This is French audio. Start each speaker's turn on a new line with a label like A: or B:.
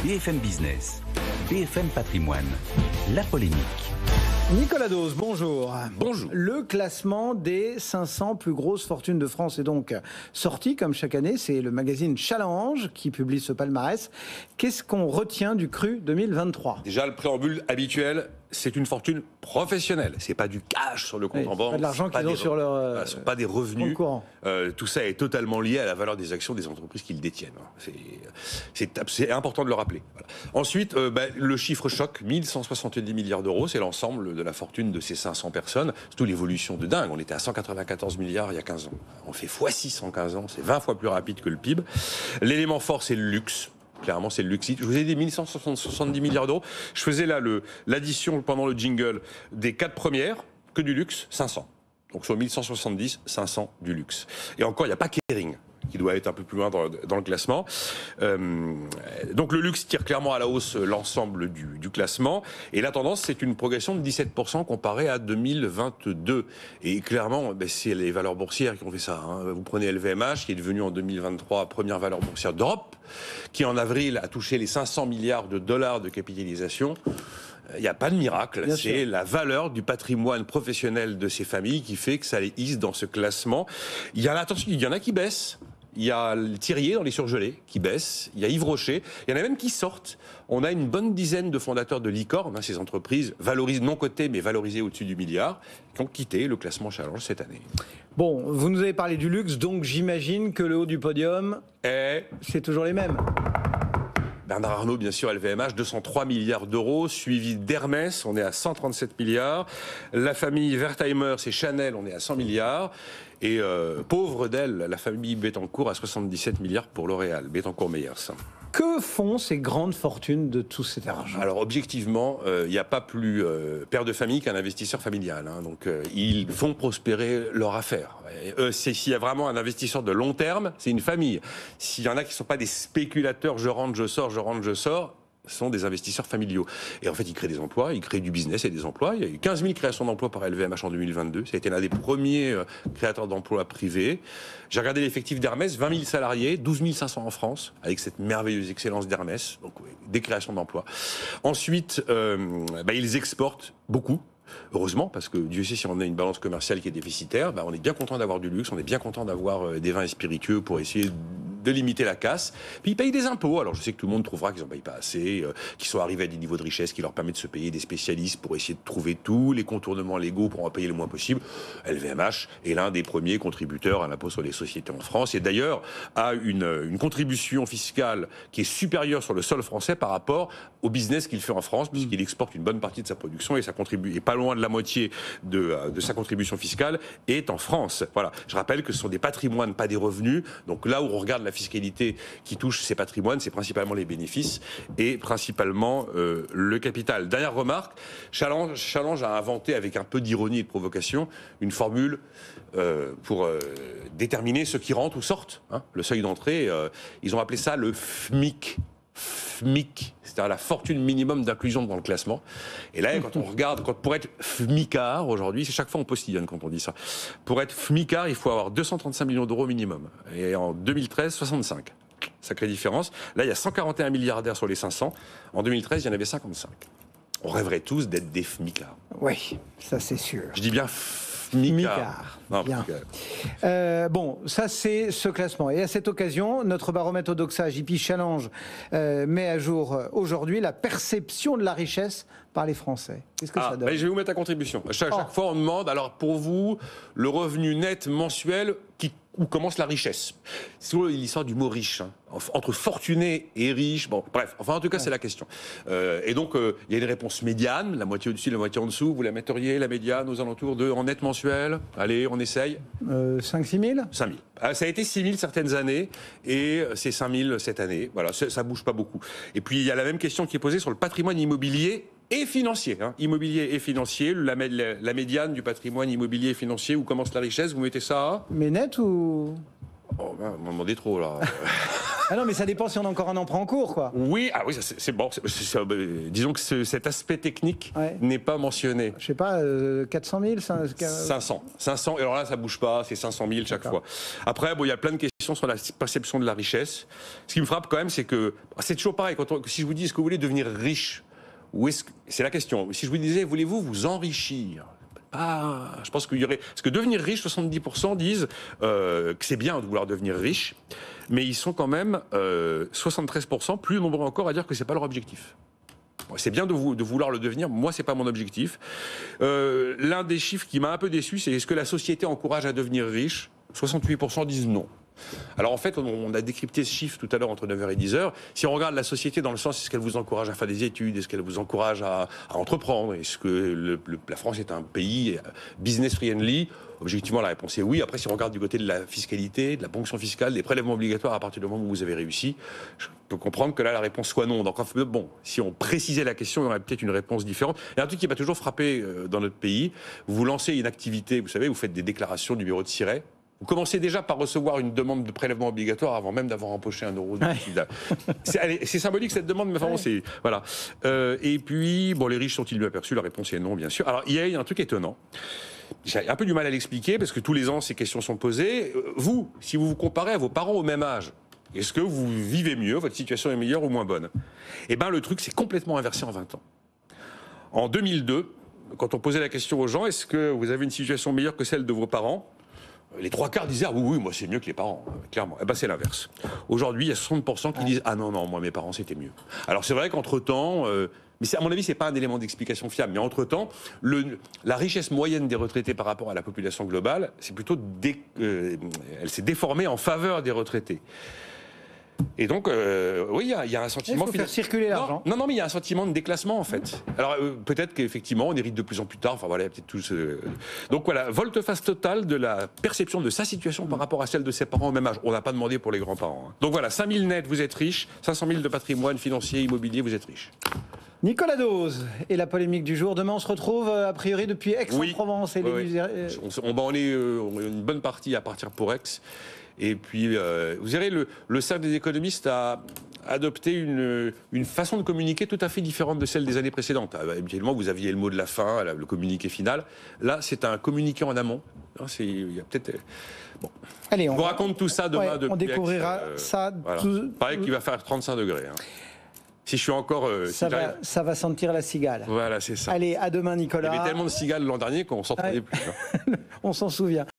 A: BFM Business, BFM Patrimoine, la polémique.
B: Nicolas Dose, bonjour.
C: Bonjour.
B: Le classement des 500 plus grosses fortunes de France est donc sorti, comme chaque année. C'est le magazine Challenge qui publie ce palmarès. Qu'est-ce qu'on retient du cru 2023 ?
C: Déjà, le préambule habituel, c'est une fortune professionnelle. C'est pas du cash sur le compte en banque.
B: Pas de l'argent qu'ils ont sur leur...
C: Ce sont pas des revenus. Tout ça est totalement lié à la valeur des actions des entreprises qu'ils détiennent. C'est important de le rappeler. Voilà. Ensuite, le chiffre choc, 1170 milliards d'euros, c'est l'ensemble de la fortune de ces 500 personnes. Surtout l'évolution de dingue. On était à 194 milliards il y a 15 ans. On fait x6 en 15 ans. C'est 20 fois plus rapide que le PIB. L'élément fort, c'est le luxe. Clairement, c'est le luxe. Je vous ai dit 1170 milliards d'euros. Je faisais là l'addition pendant le jingle des 4 premières, que du luxe, 500. Donc sur 1170, 500 du luxe. Et encore, il n'y a pas Kering, qui doit être un peu plus loin dans le classement. Donc le luxe tire clairement à la hausse l'ensemble du classement. Et la tendance, c'est une progression de 17% comparée à 2022. Et clairement, c'est les valeurs boursières qui ont fait ça. Vous prenez LVMH, qui est devenu en 2023 première valeur boursière d'Europe, qui en avril a touché les 500 milliards de dollars de capitalisation. Il n'y a pas de miracle, c'est la valeur du patrimoine professionnel de ces familles qui fait que ça les hisse dans ce classement. Il y en a qui baissent. Il y a Thirier dans les surgelés qui baisse, il y a Yves Rocher, il y en a même qui sortent. On a une bonne dizaine de fondateurs de licornes, ces entreprises valorisées, non cotées mais valorisées au-dessus du milliard, qui ont quitté le classement Challenge cette année.
B: Bon, vous nous avez parlé du luxe, donc j'imagine que le haut du podium, c'est toujours les mêmes.
C: Bernard Arnault, bien sûr, LVMH, 203 milliards d'euros, suivi d'Hermès, on est à 137 milliards. La famille Wertheimer, c'est Chanel, on est à 100 milliards. Et pauvre d'elle, la famille Bettencourt à 77 milliards pour L'Oréal, Bettencourt-Meyers.
B: Que font ces grandes fortunes de tout cet argent ?
C: Alors objectivement, il n'y a pas plus père de famille qu'un investisseur familial. Donc ils font prospérer leur affaire. S'il y a vraiment un investisseur de long terme, c'est une famille. S'il y en a qui ne sont pas des spéculateurs, je rentre, je sors, sont des investisseurs familiaux. Et en fait, ils créent des emplois, ils créent du business et des emplois. Il y a eu 15 000 créations d'emplois par LVMH en 2022. Ça a été l'un des premiers créateurs d'emplois privés. J'ai regardé l'effectif d'Hermès, 20 000 salariés, 12 500 en France, avec cette merveilleuse excellence d'Hermès. Donc, des créations d'emplois. Ensuite, ils exportent beaucoup. Heureusement, parce que Dieu sait si on a une balance commerciale qui est déficitaire, on est bien content d'avoir du luxe, on est bien content d'avoir des vins et spiritueux pour essayer de limiter la casse. Puis ils payent des impôts. Alors je sais que tout le monde trouvera qu'ils n'en payent pas assez, qu'ils sont arrivés à des niveaux de richesse qui leur permettent de se payer des spécialistes pour essayer de trouver tous les contournements légaux pour en payer le moins possible. LVMH est l'un des premiers contributeurs à l'impôt sur les sociétés en France et d'ailleurs a une contribution fiscale qui est supérieure sur le sol français par rapport au business qu'il fait en France, puisqu'il exporte une bonne partie de sa production et ça contribue, et pas loin de la moitié de sa contribution fiscale est en France. Voilà. Je rappelle que ce sont des patrimoines, pas des revenus. Donc là où on regarde la fiscalité qui touche ces patrimoines, c'est principalement les bénéfices et principalement le capital. Dernière remarque, Challenge a inventé avec un peu d'ironie et de provocation une formule pour déterminer ceux qui rentrent ou sortent. Le seuil d'entrée, ils ont appelé ça le FMIC. FMIC, c'est-à-dire la fortune minimum d'inclusion dans le classement. Et là, quand on regarde, pour être FMICard aujourd'hui, c'est chaque fois on postillonne quand on dit ça. Pour être FMICard, il faut avoir 235 millions d'euros minimum. Et en 2013, 65. Sacrée différence. Là, il y a 141 milliardaires sur les 500. En 2013, il y en avait 55. On rêverait tous d'être des FMICards.
B: Oui, ça c'est sûr.
C: Je dis bien FMICard.
B: Bien. Bon, ça c'est ce classement. Et à cette occasion, notre baromètre Odoxa JP Challenge met à jour aujourd'hui la perception de la richesse par les Français. Qu'est-ce que ça donne ?
C: Je vais vous mettre à contribution. Chaque fois, on demande, alors pour vous, le revenu net mensuel, où commence la richesse ? C'est toujours l'histoire du mot riche. Entre fortuné et riche, bref. En tout cas, c'est la question. Et donc, il y a une réponse médiane, la moitié au-dessus, la moitié en dessous. Vous la metteriez, la médiane, aux alentours de, en net mensuel ? Allez, on essaye.
B: 5-6 000 ?
C: 5 000. Ça a été 6 000 certaines années, et c'est 5 000 cette année. Voilà, ça bouge pas beaucoup. Et puis, il y a la même question qui est posée sur le patrimoine immobilier et financier. Immobilier et financier, la médiane du patrimoine immobilier et financier, où commence la richesse, vous mettez ça à...
B: Mais net ou...
C: Oh, vous m'en demandez trop, là.
B: Ah non, mais ça dépend si on a encore un emprunt en cours, quoi.
C: Oui, ah oui, c'est bon. Disons que cet aspect technique n'est pas mentionné.
B: Je sais pas, 400 000
C: 500. Et alors là, ça bouge pas, c'est 500 000 chaque fois. Après, bon, il y a plein de questions sur la perception de la richesse. Ce qui me frappe quand même, c'est que c'est toujours pareil. Si je vous dis, est-ce que vous voulez devenir riche, ou c'est la question. Si je vous disais, voulez-vous vous enrichir? Je pense qu'il y aurait... Parce que devenir riche, 70% disent que c'est bien de vouloir devenir riche, mais ils sont quand même 73%, plus nombreux encore, à dire que c'est pas leur objectif. C'est bien de vouloir le devenir, moi c'est pas mon objectif. L'un des chiffres qui m'a un peu déçu, c'est est-ce que la société encourage à devenir riche? 68% disent non. Alors en fait, on a décrypté ce chiffre tout à l'heure entre 9h et 10h. Si on regarde la société dans le sens, est-ce qu'elle vous encourage à faire des études? Est-ce qu'elle vous encourage à entreprendre? Est-ce que la France est un pays business-friendly? Objectivement, la réponse est oui. Après, si on regarde du côté de la fiscalité, de la ponction fiscale, des prélèvements obligatoires à partir du moment où vous avez réussi, je peux comprendre que là, la réponse soit non. Donc bon, si on précisait la question, il y aurait peut-être une réponse différente. Il y a un truc qui m'a toujours frappé dans notre pays. Vous lancez une activité, vous savez, vous faites des déclarations du bureau de Siret. Vous commencez déjà par recevoir une demande de prélèvement obligatoire avant même d'avoir empoché 1 euro de chiffre. C'est symbolique cette demande, mais vraiment, c'est... Voilà. Et puis, bon, les riches sont-ils mieux aperçus? La réponse est non, bien sûr. Alors, il y a un truc étonnant. J'ai un peu du mal à l'expliquer, parce que tous les ans, ces questions sont posées. Vous, si vous vous comparez à vos parents au même âge, est-ce que vous vivez mieux, votre situation est meilleure ou moins bonne? Eh bien, le truc s'est complètement inversé en 20 ans. En 2002, quand on posait la question aux gens, est-ce que vous avez une situation meilleure que celle de vos parents? Les 3/4 disaient, ah oui, moi c'est mieux que les parents, clairement. Eh ben, c'est l'inverse. Aujourd'hui, il y a 60% qui disent, ah non, moi mes parents c'était mieux. Alors c'est vrai qu'entre-temps, mais à mon avis, c'est pas un élément d'explication fiable, mais entre-temps, la richesse moyenne des retraités par rapport à la population globale, c'est plutôt elle s'est déformée en faveur des retraités. Et donc, oui, il y a un sentiment...
B: Il faut faire circuler l'argent.
C: Non, mais il y a un sentiment de déclassement, en fait. Alors, peut-être qu'effectivement, on hérite de plus en plus tard. Enfin, voilà, il y a peut-être tout ce... Donc, voilà, volte-face totale de la perception de sa situation par rapport à celle de ses parents au même âge. On n'a pas demandé pour les grands-parents. Donc, voilà, 5 000 net, vous êtes riche. 500 000 de patrimoine financier, immobilier, vous êtes riche.
B: Nicolas Dose et la polémique du jour. Demain, on se retrouve, a priori, depuis Aix-en-Provence.
C: On en est une bonne partie à partir pour Aix. Et puis, vous verrez, le Cercle des économistes a adopté une façon de communiquer tout à fait différente de celle des années précédentes. Habituellement, vous aviez le mot de la fin, le communiqué final. Là, c'est un communiqué en amont. Il y a peut-être... Bon.
B: Allez,
C: on vous raconte tout ça demain.
B: On découvrira ça.
C: Voilà. Pareil qu'il va faire 35 degrés. Si je suis encore...
B: ça va sentir la cigale.
C: Voilà, c'est ça.
B: Allez, à demain, Nicolas.
C: Il y avait tellement de cigales l'an dernier qu'on s'en entendait plus.
B: On s'en souvient.